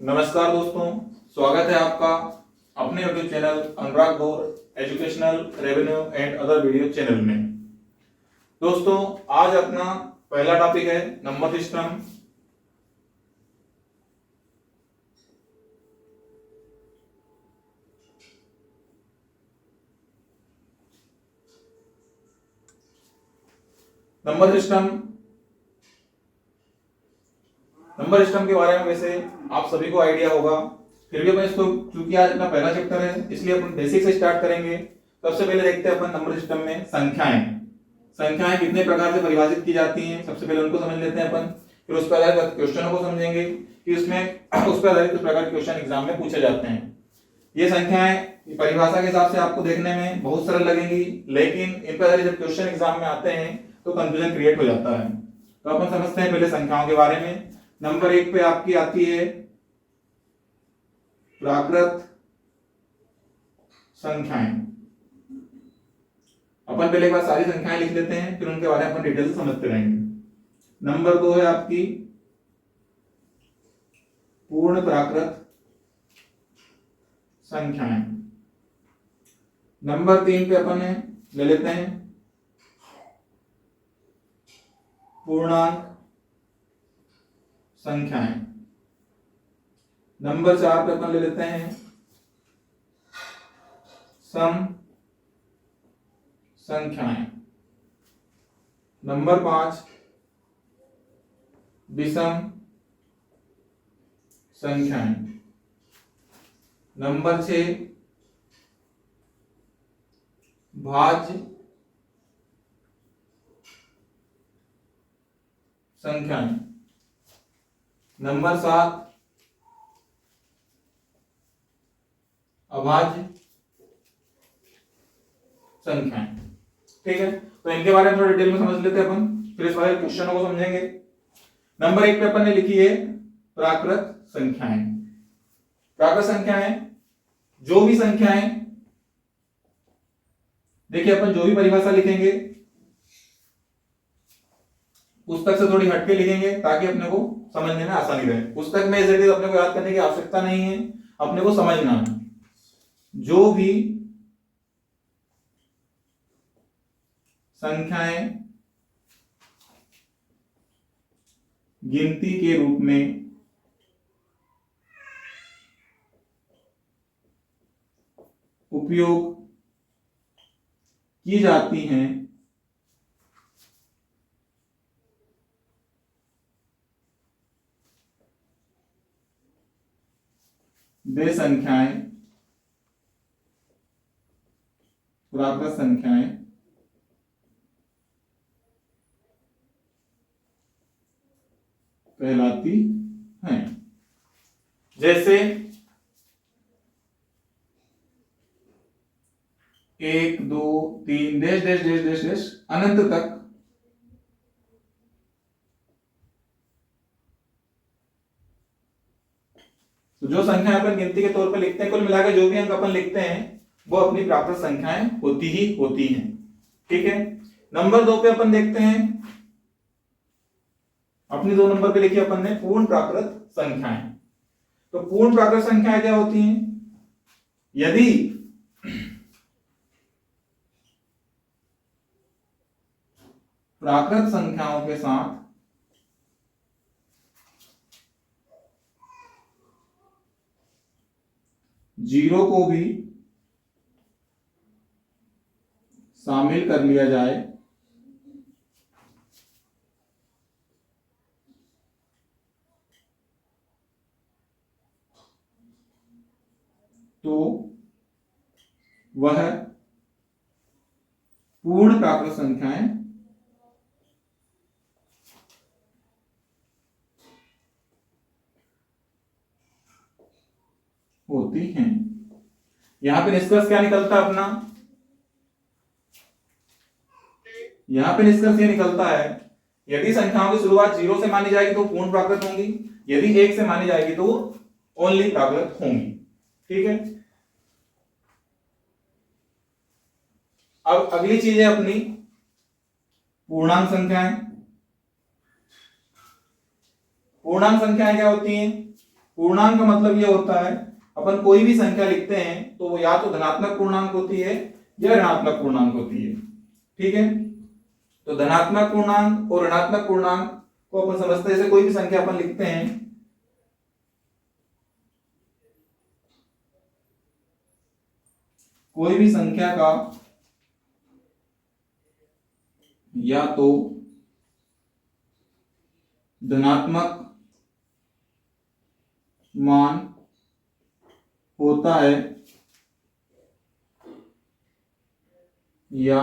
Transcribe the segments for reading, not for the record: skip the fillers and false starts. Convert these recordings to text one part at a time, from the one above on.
नमस्कार दोस्तों, स्वागत है आपका अपने YouTube channel Anurag Gaur educational revenue and other video channel में। दोस्तों, आज अपना पहला टॉपिक है नंबर सिस्टम। नंबर सिस्टम के बारे में वैसे आप सभी को आइडिया होगा, फिर भी अपन इसको, क्योंकि आज अपना पहला चैप्टर है इसलिए अपन बेसिक से स्टार्ट करेंगे। सबसे पहले देखते हैं अपन नंबर सिस्टम में संख्याएं कितने प्रकार से परिभाषित की जाती हैं। सबसे पहले उनको समझ लेते हैं अपन, फिर उस पर आधारित क्वेश्चनों को समझेंगे कि उसमें उस पर आधारित किस प्रकार के क्वेश्चन एग्जाम में पूछे जाते हैं। ये संख्याएं परिभाषा के हिसाब से आपको देखने में बहुत सरल लगेंगी, लेकिन इन पर आधारित जब क्वेश्चन एग्जाम में आते हैं तो कंफ्यूजन क्रिएट हो जाता है। तो अपन समझते हैं पहले संख्याओं के बारे में। नंबर 1 पे आपकी आती है प्राकृत संख्याएं। अपन पहले एक बार सारी संख्याएं लिख लेते हैं, फिर उनके बारे में अपन डिटेल से समझते रहेंगे। नंबर 2 है आपकी पूर्ण प्राकृत संख्याएं। नंबर 3 पे अपन ले लेते हैं पूर्णांक संख्याएं। नंबर 4 पे अपन ले लेते हैं सम संख्याएं। नंबर 5 विषम संख्याएं। नंबर 6 भाज्य संख्याएं। नंबर 7 अभाज्य संख्याएं। ठीक है, तो इनके बारे में थोड़ा डिटेल में समझ लेते हैं अपन, फिर इस वाले क्वेश्चनों को समझेंगे। नंबर 1 पे अपन ने लिखी है प्राकृत संख्याएं। प्राकृत संख्याएं जो भी संख्याएं, देखिए अपन जो भी परिभाषा लिखेंगे पुस्तक से थोड़ी हटके लिखेंगे ताकि अपने को समझने में आसानी रहे। पुस्तक में इसे अपने को याद करने की आवश्यकता नहीं है, अपने को समझना है। जो भी संख्याएं गिनती के रूप में उपयोग की जाती हैं वे संख्याएं प्राकृत संख्याएं कहलाती हैं। जैसे 1 2 3 dash dash dash dash dash अनंत तक तो जो संख्या अपन गिनती के तौर पर लिखते हैं, कुल मिलाकर जो भी अंक अपन लिखते हैं वो अपनी प्राकृत संख्याएं होती हैं। ठीक है, नंबर 2 पे अपन देखते हैं, अपनी 2 नंबर पे लिखी अपन ने पूर्ण प्राकृत संख्याएं। तो पूर्ण प्राकृत संख्याएं क्या होती हैं? यदि प्राकृत संख्याओं के साथ जीरो को भी शामिल कर लिया जाए तो वह पूर्ण प्राकृत संख्याएं होती हैं। यहां पे निष्कर्ष क्या निकलता है अपना? यहां पे निष्कर्ष ये निकलता है, यदि संख्याओं की शुरुआत 0 से मानी जाएगी तो पूर्ण प्राकृत होंगी, यदि 1 से मानी जाएगी तो ओनली प्राकृत होंगी। ठीक है, अब अगली चीज है अपनी पूर्णांक संख्याएं। पूर्णांक संख्याएं क्या होती हैं? पूर्णांक का मतलब ये होता है अपन कोई भी संख्या लिखते हैं तो वो या तो धनात्मक पूर्णांक होती है या ऋणात्मक पूर्णांक होती है। ठीक है, तो धनात्मक पूर्णांक और ऋणात्मक पूर्णांक को अपन समझते हैं, जैसे कोई भी संख्या अपन लिखते हैं, कोई भी संख्या का या तो धनात्मक मान होता है या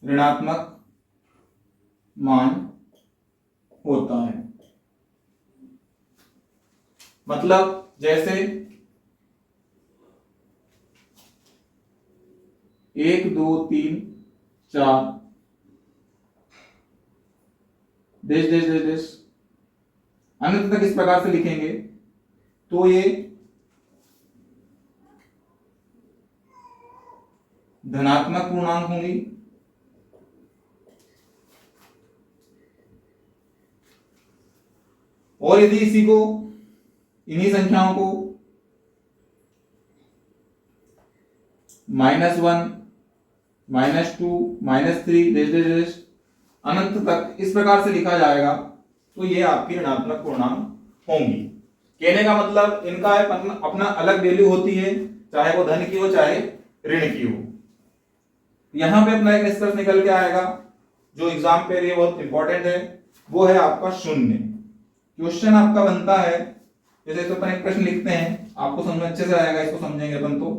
ऋणात्मक मान होता है। मतलब जैसे 1 2 3 4 देश देश देश देश अनंत तक इस प्रकार से लिखेंगे तो ये धनात्मक पूर्णांक होंगी, और यदि इसी को इन्हीं संख्याओं को -1 -2 -3 देश देश देश अनंत तक इस प्रकार से लिखा जाएगा तो ये आपकी ऋणात्मक पूर्णांक होंगी। कहने का मतलब इनका अपना अलग वैल्यू होती है, चाहे वो धन की हो चाहे ऋण की हो। यहां पे अपना एक निष्कर्ष निकल के आएगा जो एग्जाम पे ये बहुत इंपॉर्टेंट है, वो है आपका शून्य। क्वेश्चन आपका बनता है, जैसे तो अपन एक प्रश्न लिखते हैं, आपको समझ में अच्छे से आएगा, इसको समझेंगे अपन तो।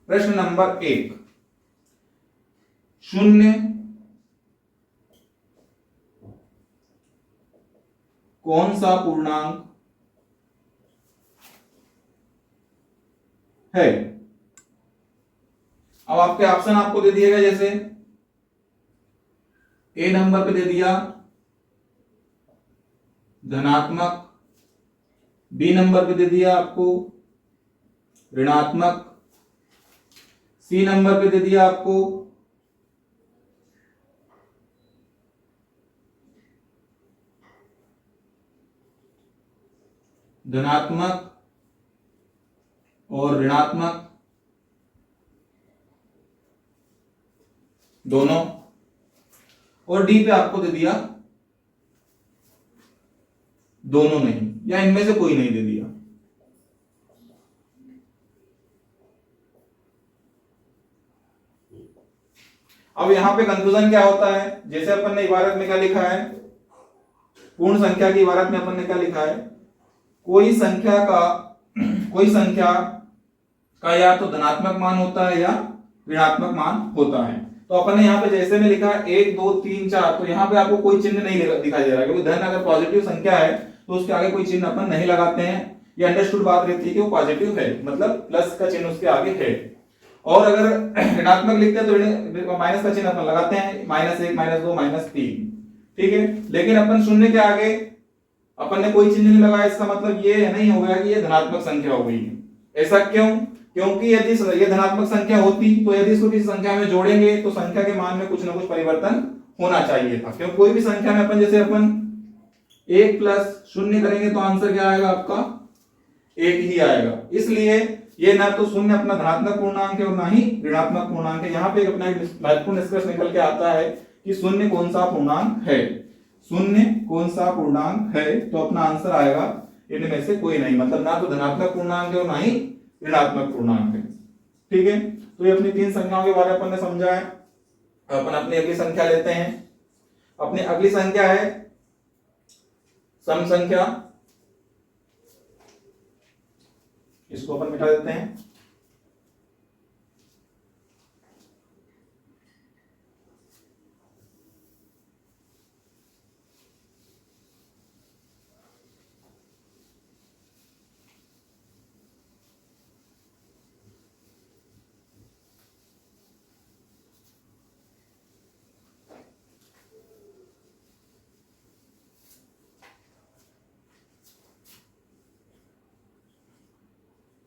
प्रश्न नंबर 1, शून्य कौन सा पूर्णांक है? अब आपके ऑप्शन आपको दे दिए गए, जैसे ए नंबर पे दे दिया धनात्मक, बी नंबर पे दे दिया आपको ऋणात्मक, सी नंबर पे दे दिया आपको धनात्मक और ऋणात्मक दोनों, और डी पे आपको दे दिया दोनों नहीं, या इनमें से कोई नहीं दे दिया। अब यहां पे कंफ्यूजन क्या होता है, जैसे अपन ने इबारत में क्या लिखा है, पूर्ण संख्या की इबारत में अपन ने क्या लिखा है, कोई संख्या का या तो धनात्मक मान होता है या ऋणात्मक मान होता है। तो अपन ने यहाँ पे जैसे में लिखा 1 2 3 4, तो यहाँ पे आपको कोई चिन्ह नहीं दिखाई दे रहा, क्योंकि धन अगर पॉजिटिव संख्या है तो उसके आगे कोई चिन्ह अपन नहीं लगाते हैं। ये अंडरस्टूड बात रहती है कि वो पॉजिटिव है, मतलब प्लस का चिन्ह उसके आगे है। और अगर ऋणात्मक लिखते हैं तो माइनस का चिन्ह अपन लगाते हैं, -1 -2 -3। ठीक है, लेकिन अपन शून्य के आगे अपन ने कोई चिन्ह नहीं लगाया, इसका मतलब ये नहीं हो गया कि ये धनात्मक संख्या हो गई। ऐसा क्यों? क्योंकि यदि ये धनात्मक संख्या होती तो यदि इसको किसी संख्या में जोड़ेंगे तो संख्या के मान में कुछ ना कुछ परिवर्तन होना चाहिए था। क्योंकि कोई भी संख्या में अपन जैसे अपन 1 + 0 करेंगे तो आंसर क्या आएगा आपका 1 ही आएगा। इसलिए ये ना तो शून्य अपना धनात्मक पूर्णांक है और ना ही ऋणात्मक पूर्णांक है। यहाँ पे अपना एक महत्वपूर्ण निष्कर्ष निकल के आता है कि शून्य कौन सा पूर्णांक है, शून्य कौन सा पूर्णांक है, तो अपना आंसर आएगा इनमें से कोई नहीं, मतलब ना तो धनात्मक पूर्णांक है और ना ही ऋणात्मक पूर्णांक है। ठीक है, तो ये अपनी 3 संख्याओं के बारे में अपन ने समझा है। अपन अपनी अगली संख्या लेते हैं। अपनी अगली संख्या है सम संख्या, इसको अपन मिटा देते हैं।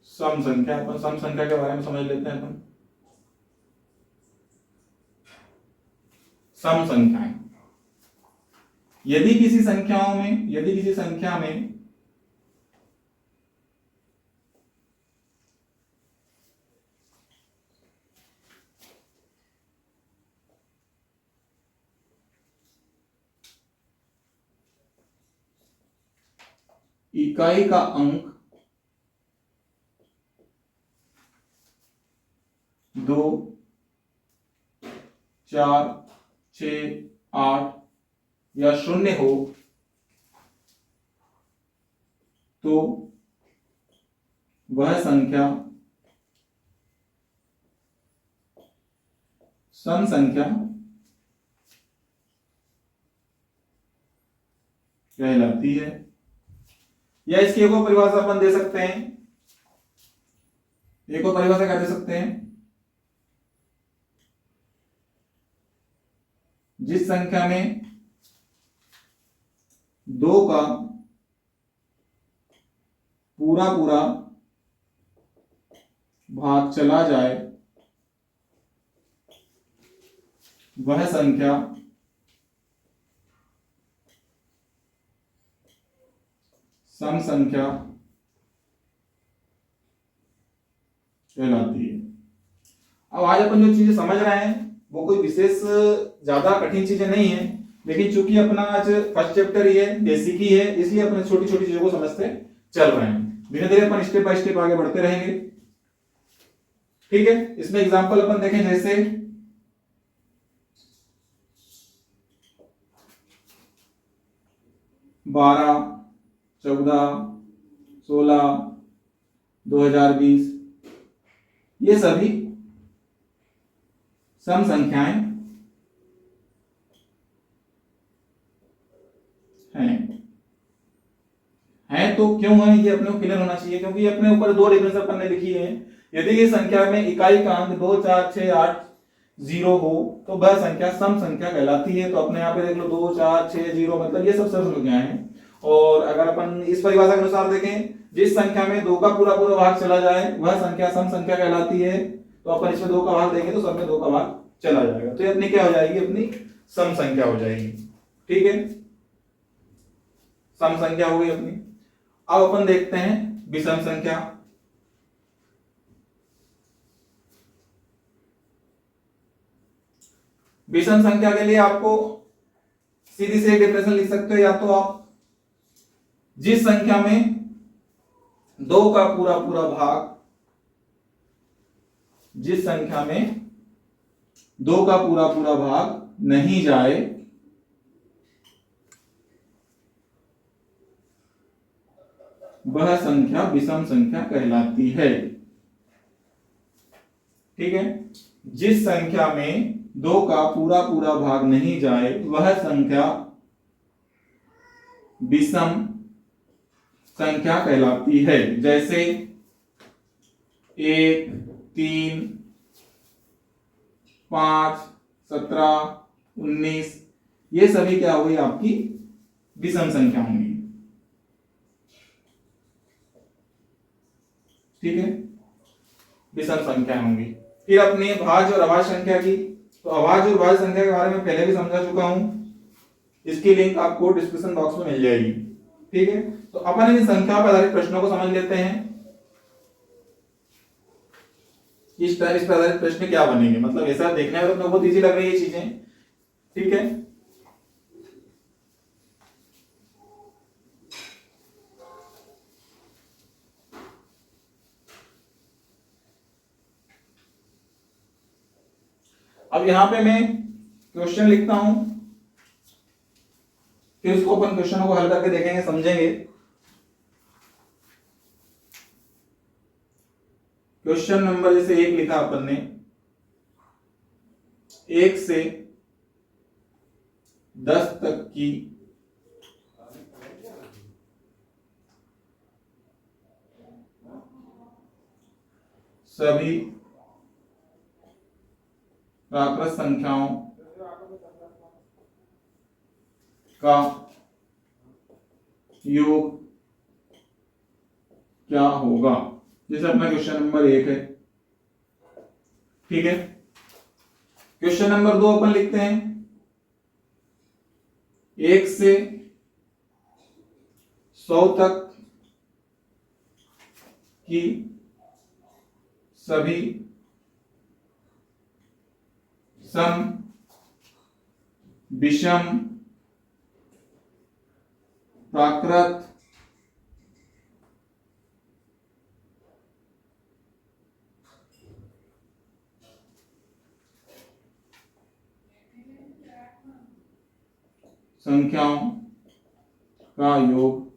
सम संख्या, अपन सम संख्या के बारे में समझ लेते हैं। अपन सम संख्याएं, यदि किसी संख्या में इकाई का अंक 2, 4, 6, 8 या 0 हो तो वह संख्या सम संख्या कहलाती है। या इसकी एक और परिभाषा अपन दे सकते हैं, एक और परिभाषा क्या दे सकते हैं, जिस संख्या में 2 का पूरा पूरा भाग चला जाए वह संख्या सम संख्या कहलाती है। अब आज अपन जो चीजें समझ रहे हैं वो कोई विशेष ज्यादा कठिन चीजें नहीं है, लेकिन चूंकि अपना आज फर्स्ट चैप्टर ही है, बेसिक ही है, इसलिए अपने छोटी छोटी चीजों को समझते चल रहे हैं। धीरे धीरे अपन स्टेप बाय स्टेप आगे बढ़ते रहेंगे। ठीक है, इसमें एग्जांपल अपन देखें, जैसे 12, 14, 16, 2020 ये सभी सम संख्याएं हैं तो क्यों है ये अपने को क्लियर होना चाहिए, क्योंकि अपने ऊपर 2 डिफरेंस अपन ने लिखी है। यदि ये संख्या में इकाई का अंक 2, 4, 6, 8, 0 हो तो वह संख्या सम संख्या कहलाती है। तो अपने यहाँ पे देख लो 2, 4, 6, 0 मतलब ये सब सम संख्याएं हैं। और अगर अपन इस परिभाषा के अनुसार देखें, जिस संख्या में 2 का पूरा पूरा भाग चला जाए वह संख्या सम संख्या कहलाती है। तो अपन इसमें 2 का भाग देंगे तो सब में 2 का भाग चला जाएगा, तो ये अपनी क्या हो जाएगी, अपनी सम संख्या हो जाएगी। ठीक है, सम संख्या हो गई अपनी। अब अपन देखते हैं विषम संख्या। विषम संख्या के लिए आपको सीधी से एक डेफिनेशन लिख सकते हो, या तो आप जिस संख्या में 2 का पूरा पूरा भाग, जिस संख्या में 2 का पूरा पूरा भाग नहीं जाए वह संख्या विषम संख्या कहलाती है। ठीक है, जिस संख्या में 2 का पूरा पूरा भाग नहीं जाए वह संख्या विषम संख्या कहलाती है। जैसे 1, 3, 5, 17, 19 ये सभी क्या हुई, आपकी विषम संख्या होंगी। ठीक है, विषम संख्या होंगी। फिर अपनी भाज्य और अभाज्य संख्या की, तो अभाज्य और भाज्य संख्या के बारे में पहले भी समझा चुका हूं, इसकी लिंक आपको डिस्क्रिप्शन बॉक्स में मिल जाएगी। ठीक है, तो अपन इन संख्या पर आधारित प्रश्नों को समझ लेते हैं। इस पर आधारित प्रश्न क्या बनेंगे, मतलब ऐसा देखने में तो बहुत इजी लग रही है चीजें। ठीक है, अब यहां पे मैं क्वेश्चन लिखता हूं, फिर उसको अपन क्वेश्चनों को हल करके देखेंगे, समझेंगे। क्वेश्चन नंबर जैसे 1 लिखा अपन ने, 1 से 10 तक की सभी प्राकृत संख्याओं का योग क्या होगा। जैसे अपना क्वेश्चन नंबर 1 है। ठीक है, क्वेश्चन नंबर 2 अपन लिखते हैं, 1 से 100 तक की सभी सम, विषम, प्राकृत, संख्याओं का योग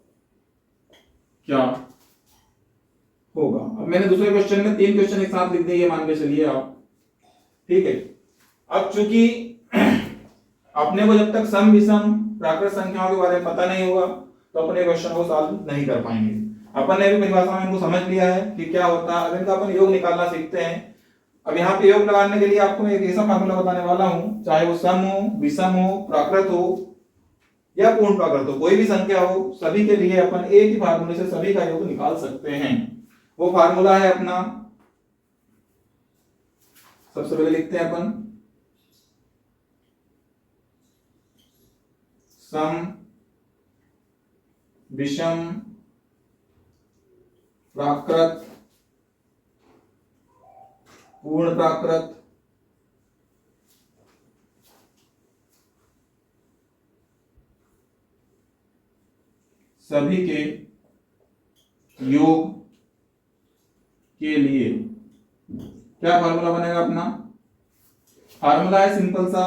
क्या होगा। अब मैंने दूसरे क्वेश्चन में 3 क्वेश्चन एक साथ लिख दिए, मान के चलिए आप, ठीक है। अब चूंकि अपने को जब तक सम, विषम, प्राकृत संख्याओं के बारे में पता नहीं होगा तो अपने क्वेश्चन को सॉल्व नहीं कर पाएंगे। अपन ने भी परिभाषा में इनको समझ लिया है कि क्या होता है। अब इनका अपन योग निकालना सीखते हैं। अब यहाँ पे योग लगाने के लिए आपको मैं एक ऐसा फार्मूला बताने वाला हूं, चाहे वो सम हो, विषम हो, प्राकृत हो या पूर्ण प्राकृत हो, कोई भी संख्या हो, सभी के लिए अपन एक ही फार्मूले से सभी का योग निकाल सकते हैं। वो फार्मूला है अपना, सबसे पहले लिखते हैं अपन सम, विषम, प्राकृत, पूर्ण प्राकृत, सभी के योग के लिए क्या फार्मूला बनेगा अपना। फार्मूला है सिंपल सा,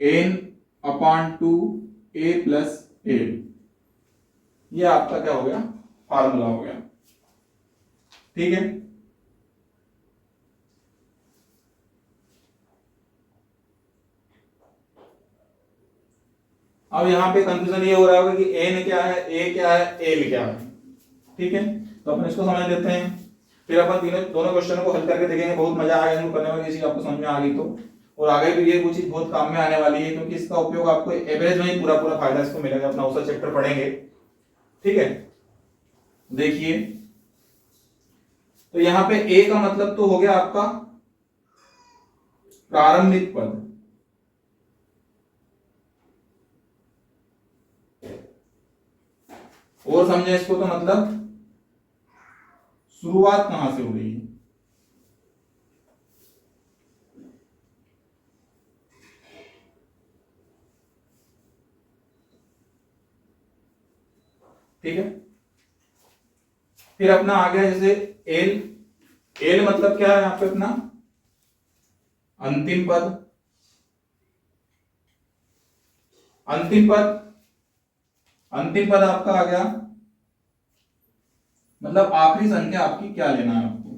n/2 a + a। ये आपका क्या हो गया, फार्मूला हो गया, ठीक है। अब यहाँ पे कंफ्यूजन ये हो रहा होगा कि n क्या है, a क्या है, l क्या है, ठीक है। तो अपन इसको समझ लेते हैं, फिर अपन दोनों क्वेश्चन को हल करके देखेंगे। बहुत मजा आएगा इनको करने में, ये चीज आपको समझ में आ गई तो। और आगे भी ये कुछ चीज बहुत काम में आने वाली है, क्योंकि इसका उपयोग आपको एवरेज में ही पूरा फायदा इसको मिलेगा। अपना दूसरा चैप्टर पढ़ेंगे, ठीक है। देखिए, तो यहाँ पे a का मतलब तो हो गया आपका प्रारंभिक पद, और समझे इसको तो मतलब शुरुआत कहां से हो रही है। ठीक है। फिर अपना आ गया जैसे एल मतलब क्या है यहाँ पे अपना अंतिम पद। अंतिम पद आपका आ गया, मतलब आखिरी संख्या आपकी क्या लेना है आपको।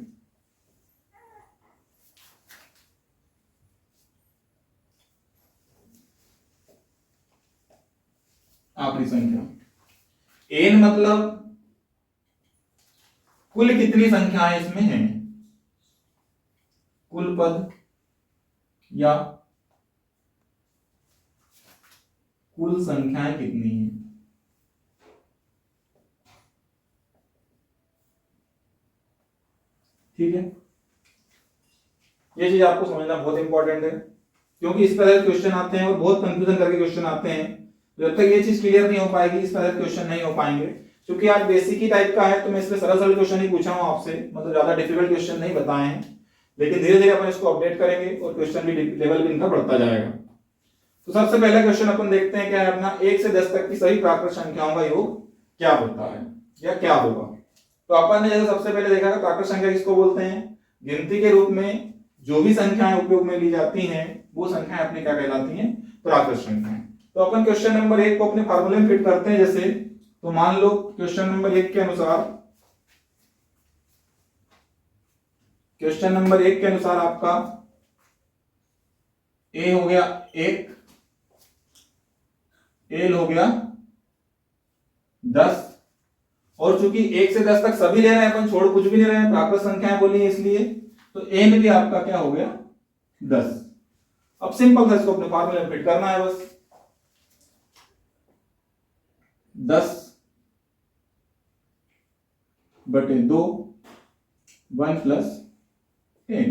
आखिरी संख्या। एन मतलब कुल कितनी संख्याएं इसमें हैं, कुल पद या कुल संख्याएं कितनी हैं। ठीक है, ये चीज आपको समझना बहुत इंपॉर्टेंट है, क्योंकि इस तरह क्वेश्चन आते हैं और बहुत कंफ्यूजन करके क्वेश्चन आते हैं। जब तक ये चीज क्लियर नहीं हो पाएगी, इस तरह क्वेश्चन नहीं हो पाएंगे। क्योंकि आज बेसिक ही टाइप का है तो मैं इसमें सरल क्वेश्चन ही पूछा हूं आपसे, मतलब ज्यादा डिफिकल्ट क्वेश्चन नहीं बताए हैं। लेकिन धीरे धीरे अपन इसको अपडेट करेंगे और क्वेश्चन भी लेवल भी इनका बढ़ता जाएगा। तो सबसे पहला क्वेश्चन अपन देखते हैं क्या है अपना, 1 से 10 तक की सभी प्राकृत संख्याओं का योग क्या होता है या क्या होगा। तो अपन ने जैसे सबसे पहले देखा था प्राकृत संख्या किसको बोलते हैं, गिनती के रूप में जो भी संख्याएं उपयोग में ली जाती हैं वो संख्याएं अपनी क्या कहलाती हैं, प्राकृत संख्याएं। तो अपन क्वेश्चन नंबर 1 को अपने फार्मूले में फिट करते हैं। जैसे तो मान लो क्वेश्चन नंबर 1 के अनुसार, आपका ए हो गया 1, एल हो गया 10, और चूंकि 1 से 10 तक सभी ले रहे हैं, अपन छोड़ कुछ भी नहीं रहे हैं, प्राकृत संख्याएं बोली है इसलिए, तो एन भी आपका क्या हो गया 10। अब सिंपल था, इसको अपने फार्मूले में फिट करना है बस। 10/2 1 + n,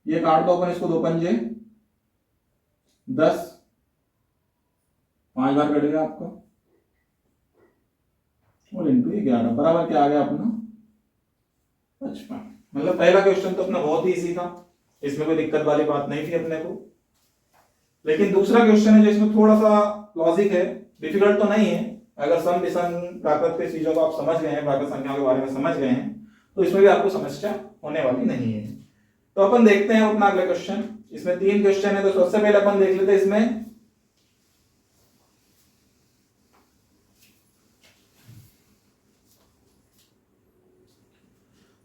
ये काट दो अपन इसको, 2 पंजे 10 5 बार कट गया आपका, और इंटू 11 बराबर क्या आ गया अपना 55। मतलब पहला क्वेश्चन तो अपना बहुत ही इजी था, इसमें कोई दिक्कत वाली बात नहीं थी अपने को। लेकिन दूसरा क्वेश्चन है जो इसमें थोड़ा सा लॉजिक है, डिफिकल्ट तो नहीं है। अगर सम विषम प्राकृत के चीजों को आप समझ गए हैं, प्राकृत संख्याओं के बारे में समझ गए हैं, तो इसमें भी आपको समस्या होने वाली नहीं है। तो अपन देखते हैं अपना अगला क्वेश्चन। इसमें 3 क्वेश्चन है, तो सबसे पहले अपन देख लेते हैं इसमें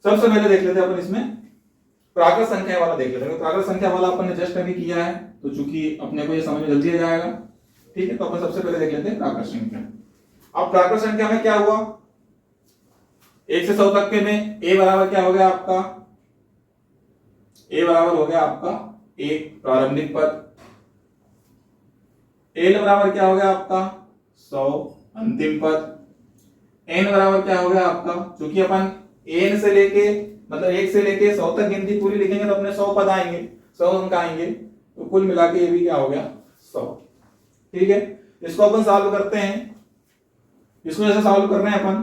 सबसे पहले देख लेते हैं अपन इसमें प्राकृत संख्या वाला देख लेते हैं। प्राकृत संख्या वाला अपन ने जस्ट अभी किया है, तो चूंकि अपने को ये समझ में जल्दी आ जाएगा, ठीक है। तो अपन सबसे पहले देख लेते हैं प्राकृत संख्या। अब प्राकृत संख्या में क्या हुआ, 1 से 100 तक के में a बराबर क्या हो गया आपका, a बराबर हो गया आपका 1 प्रारंभिक पद, l बराबर क्या हो गया आपका 100 अंतिम पद, n बराबर क्या हो गया आपका, क्योंकि अपन n से लेके मतलब 1 से लेके 100 तक गिनती पूरी लिखेंगे तो अपने 100 पद आएंगे, 100 अंक आएंगे, तो कुल मिला के ये भी क्या हो गया 100, ठीक है। इसको अपन सॉल्व करते हैं। इसको जैसे सॉल्व कर रहे हैं अपन,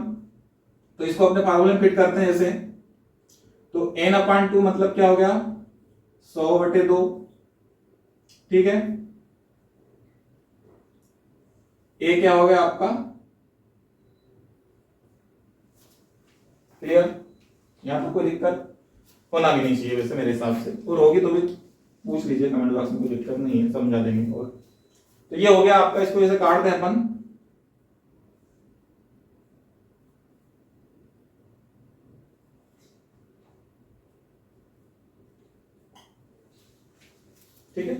तो इसको अपने फार्मूले में फिट करते हैं जैसे, तो n/2 मतलब क्या हो गया 100/2, ठीक है। a क्या हो गया आपका, क्लियर। यहां पर कोई दिक्कत होना भी नहीं चाहिए वैसे मेरे हिसाब से, और होगी तो भी पूछ लीजिए कमेंट बॉक्स में, कोई दिक्कत नहीं है, समझा देंगे। और तो ये हो गया आपका, इसको जैसे काट दें अपन, ठीक है।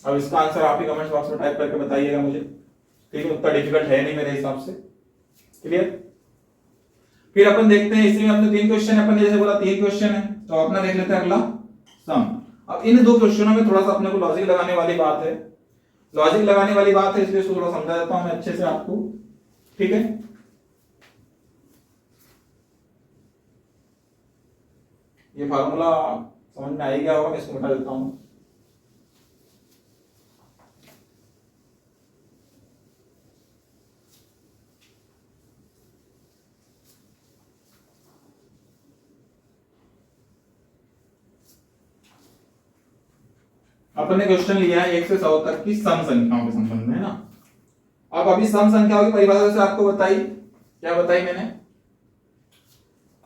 अब इसका आंसर आप ही कमेंट बॉक्स में टाइप करके बताइएगा मुझे, ठीक है। उतना डिफिकल्ट है नहीं मेरे हिसाब से, क्लियर। फिर अपन देखते हैं, इसी में अपने 3 क्वेश्चन है, अपन जैसे बोला 3 क्वेश्चन है, तो अपना देख लेते हैं अगला सम। अब इन 2 क्वेश्चनों में थोड़ा सा अपने को लॉजिक लगाने वाली बात है, लॉजिक लगाने वाली बात है, इसलिए इसको थोड़ा समझा देता हूं मैं अच्छे से आपको, ठीक है। ये फार्मूला समझ में आ ही गया होगा, मैं इसको मिटा देता हूं। अपन ने क्वेश्चन लिया है 1 से 100 तक की सम संख्याओं के संबंध में, है ना। अब अभी सम संख्याओं की परिभाषा से आपको बताई, क्या बताई मैंने,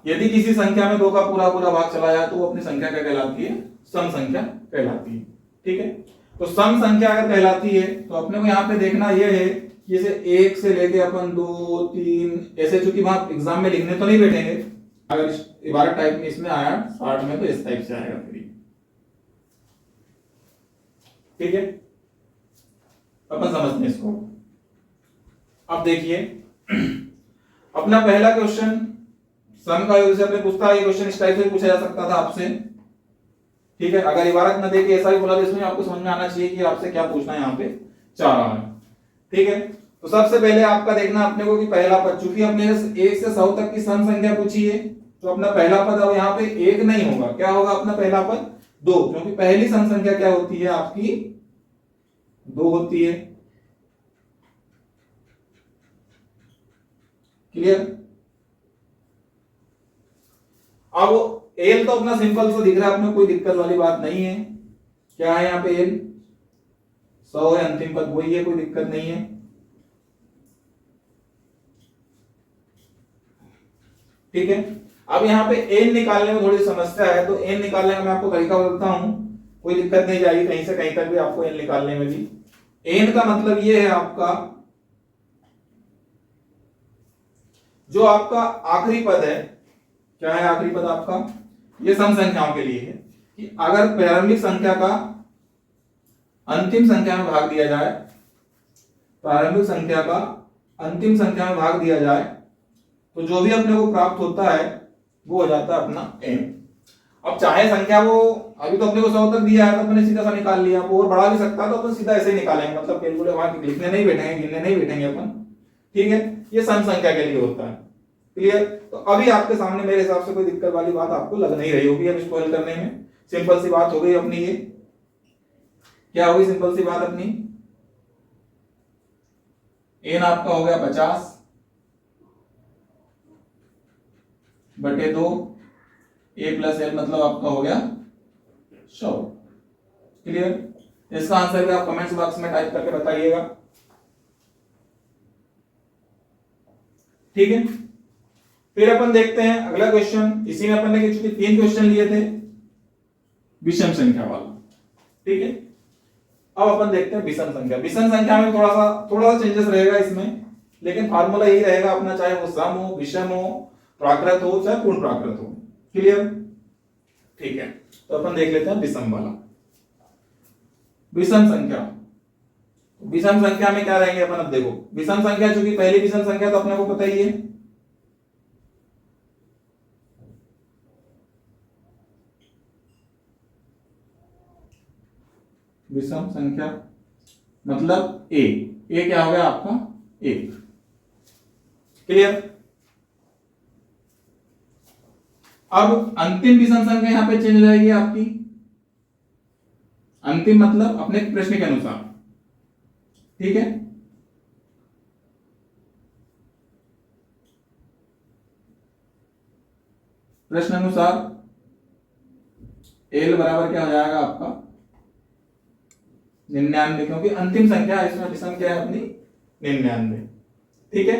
यदि किसी संख्या में 2 का पूरा पूरा भाग चला जाए तो वो अपनी संख्या क्या कहलाती है, सम संख्या कहलाती है, ठीक है। तो सम संख्या अगर कहलाती है तो अपने को यहाँ पे देखना यह है कि जैसे 1 से लेके अपन 2 3 ऐसे, चूंकि वहां एग्जाम में लिखने तो नहीं बैठेंगे, अगर इबारत टाइप में इसमें आया 60 में तो इस टाइप से आएगा फिर, ठीक है। अपन समझते हैं इसको। अब देखिए अपना पहला क्वेश्चन सम का योग से अपने पूछता है, ये क्वेश्चन इस टाइप से पूछा जा सकता था आपसे, ठीक है। अगर इबारत न देके ऐसा ही बोला तो इसमें आपको समझ में आना चाहिए कि आपसे क्या पूछना है यहाँ पे 4 आ, ठीक है। तो सबसे पहले आपका देखना अपने को कि पहला पद, चूंकि अपने 1 से 100 तक की सम संख्या पूछी है, तो अपना पहला पद अब यहाँ पे 1 नहीं होगा, क्या होगा अपना पहला पद 2, क्योंकि पहली सम संख्या क्या होती है आपकी 2 होती है, क्लियर। अब एल तो अपना सिंपल सा दिख रहा है, अपने कोई दिक्कत वाली बात नहीं है, क्या है यहाँ पे एल 100 है, अंतिम पद वही है, कोई दिक्कत नहीं है, ठीक है। अब यहाँ पे एन निकालने में थोड़ी समस्या है, तो एन निकालने का मैं आपको तरीका बताता हूं, कोई दिक्कत नहीं जाएगी कहीं से कहीं तक भी आपको एन निकालने में भी। एन का मतलब ये है आपका जो आपका आखिरी पद है, क्या है आखिरी पद आपका, ये सम संख्याओं के लिए है कि अगर प्रारंभिक संख्या का अंतिम संख्या में भाग दिया जाए, प्रारंभिक संख्या का अंतिम संख्या में भाग दिया जाए, तो जो भी अपने को प्राप्त होता है वो हो जाता है अपना एन। अब चाहे संख्या वो अभी तो अपने को 100 तक दिया है, तो अपने सीधा सा निकाल लिया, वो और बढ़ा भी सकता है, तो अपन सीधा ऐसे ही निकालेंगे, मतलब कैलकुलेटर वहां लिखने नहीं बैठेंगे, गिनने नहीं बैठेंगे अपन, ठीक है। ये सम संख्या के लिए होता है, क्लियर। तो अभी आपके सामने मेरे हिसाब से कोई दिक्कत वाली बात आपको लग नहीं रही होगी अब इसको हल करने में, सिंपल सी बात हो गई अपनी ये, क्या होगी सिंपल सी बात अपनी, n आपका हो गया 50 बटे 2, a प्लस l मतलब आपका हो गया 100। क्लियर? इसका आंसर भी आप कमेंट्स बॉक्स में टाइप करके बताइएगा। ठीक है, फिर अपन देखते हैं अगला क्वेश्चन। इसी में अपन ने चूंकि 3 क्वेश्चन लिए थे विषम संख्या वाला। ठीक है, अब अपन देखते हैं विषम संख्या। विषम संख्या में थोड़ा सा चेंजेस रहेगा इसमें, लेकिन फार्मूला यही रहेगा अपना, चाहे वो सम हो, विषम हो, प्राकृत हो, चाहे पूर्ण प्राकृत हो। क्लियर? ठीक है, तो अपन देख लेते हैं विषम वाला। विषम संख्या, विषम संख्या में क्या रहेंगे अपन, अब देखो विषम संख्या चूंकि पहली विषम संख्या तो अपने को पता ही है, विषम संख्या मतलब ए क्या हो गया आपका 1। क्लियर? अब अंतिम विषम संख्या यहां पे चेंज हो जाएगी आपकी, अंतिम मतलब अपने प्रश्न के अनुसार। ठीक है, प्रश्न अनुसार एल बराबर क्या हो जाएगा आपका 99, क्योंकि अंतिम संख्या इसमें विषम क्या है अपनी 99। ठीक है,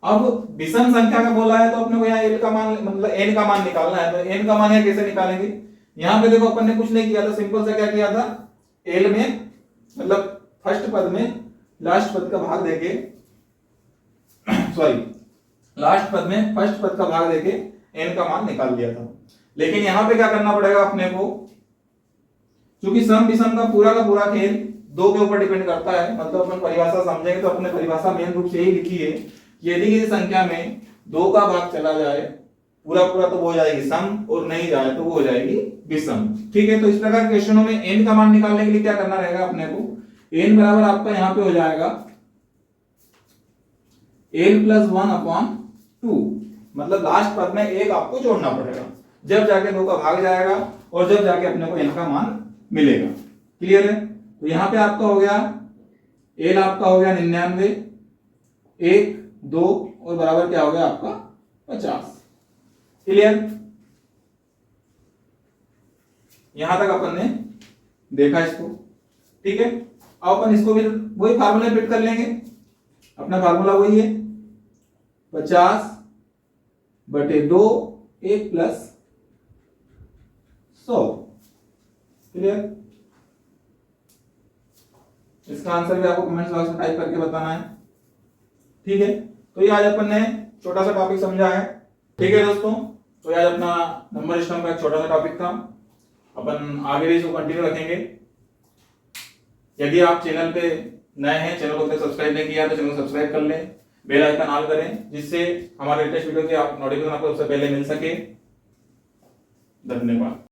अब विषम संख्या का बोला है तो अपने को यहाँ एल का मान मतलब एन का मान निकालना है, तो एन का मान है कैसे निकालेंगे। यहां पे देखो अपन ने कुछ नहीं किया था, सिंपल से क्या किया था, एल में मतलब फर्स्ट पद में लास्ट पद का भाग देके सॉरी लास्ट पद में फर्स्ट पद का भाग देके एन का मान निकाल लिया था। लेकिन यहां पे क्या करना पड़ेगा अपने को, क्योंकि सम विषम का पूरा खेल 2 के ऊपर डिपेंड करता है, मतलब अपन परिभाषा समझेंगे तो अपने परिभाषा मेन रूप से यही लिखी है कि यदि किसी संख्या में 2 का भाग चला जाए पूरा तो वो हो जाएगी सम, और नहीं जाए तो वो हो जाएगी विषम। ठीक है, तो इस प्रकार क्वेश्चनों में एन का मान निकालने के लिए क्या करना रहेगा अपने को, एन बराबर आपका यहां पे हो जाएगा एल प्लस 1/2, मतलब लास्ट पद में 1 आपको जोड़ना पड़ेगा, जब जाके 2 का भाग जाएगा और जब जाके अपने को एन का मान मिलेगा। क्लियर है? तो यहां पे आपका हो गया एल आपका हो गया 99, 1 2 और बराबर क्या हो गया आपका 50। क्लियर? यहां तक अपन ने देखा इसको। ठीक है, अब अपन इसको भी वही फार्मूला फिट कर लेंगे, अपना फार्मूला वही है 50 बटे 2 1 प्लस 100। क्लियर? इसका आंसर भी आपको कमेंट बॉक्स में टाइप करके बताना है। ठीक है, तो ये आज अपन ने छोटा सा टॉपिक समझा है। ठीक है दोस्तों, तो ये आज अपना नंबर सिस्टम का एक छोटा सा टॉपिक था, अपन आगे भी इसको कंटिन्यू रखेंगे। यदि आप चैनल पे नए हैं, चैनल को सब्सक्राइब नहीं किया तो चैनल को सब्सक्राइब कर लें, बेल आइकन ऑन करें, जिससे हमारे लेटेस्ट वीडियो की नोटिफिकेशन आपको सबसे पहले मिल सके। धन्यवाद।